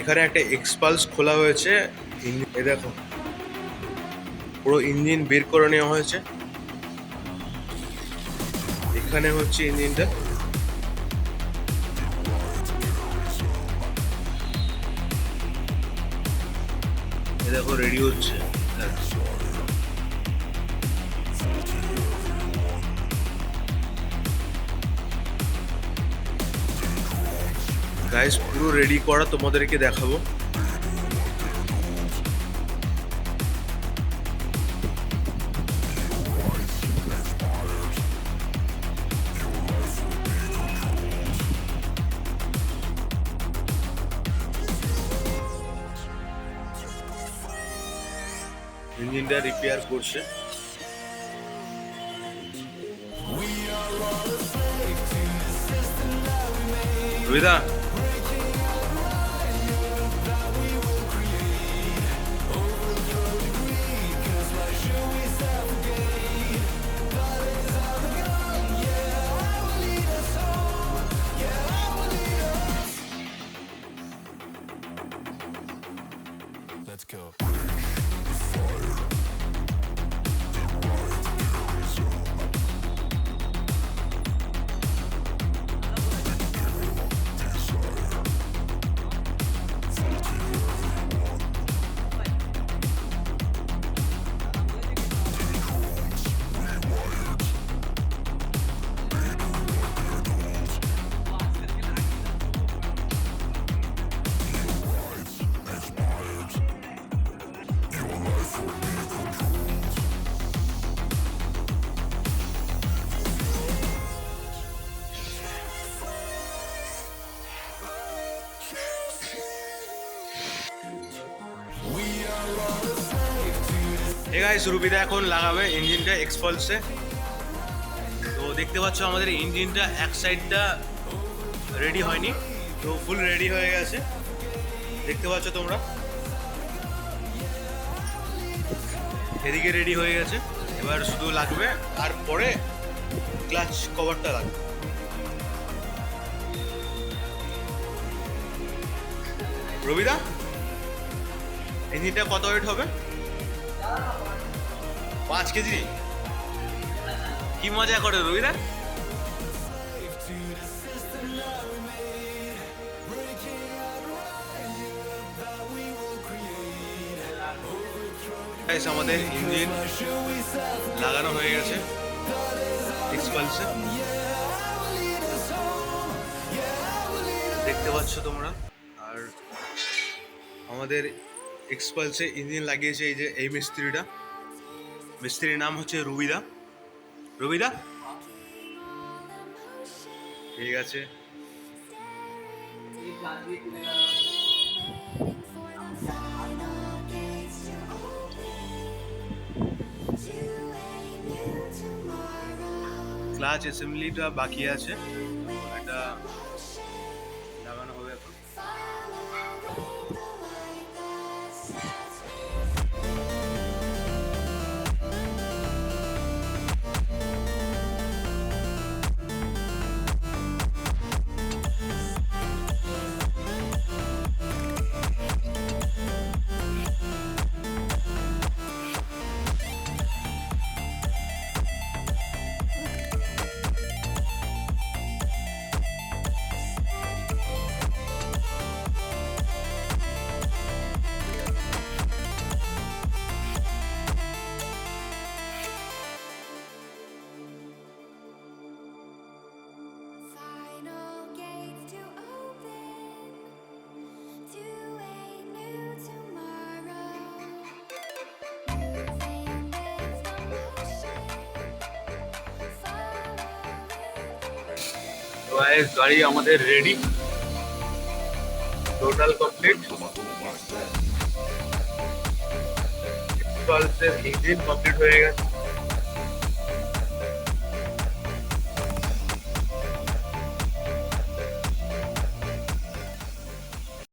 এখানে একটা এক্সপালস খোলা হয়েছে। এই দেখো পুরো ইঞ্জিন বের করে নেওয়া হয়েছে। এখানে হচ্ছে ইঞ্জিনটা। এই দেখো রেডি হচ্ছে। গাইস পুরো রেডি করা তোমাদেরকে দেখাবো। ইঞ্জিনটা রিপেয়ার করছে। রবিদা Let's go. গাইস রুবিদা এখন লাগাবে ইঞ্জিনটা এক্সপালসে। তো দেখতে পাচ্ছ আমাদের ইঞ্জিনটা এক সাইডটা রেডি হয়নি, তো ফুল রেডি হয়ে গেছে। দেখতে পাচ্ছ তোমরা, এদিকে রেডি হয়ে গেছে। এবার শুধু লাগবে তারপরে ক্লাচ কভারটা লাগবে। রবিদা ইঞ্জিনটা কত ওয়েট হবে? 5 কেজি। কি মজা করে রবিদা। আমাদের ইঞ্জিন লাগানো হয়ে গেছে এক্সপালসে, দেখতে পাচ্ছ তোমরা। আর আমাদের এক্সপালসে ইঞ্জিন লাগিয়েছে এই যে এই মিস্ত্রিটা। মিস্ত্রির নাম হচ্ছে রুবিদা। রবিদা ঠিক আছে। ক্লাচ অ্যাসেম্বলিটা বাকি আছে, এটা লাগানো হবে এখন। গাড়ি আমাদের ready, total complete. Engine complete হয়ে গেছে।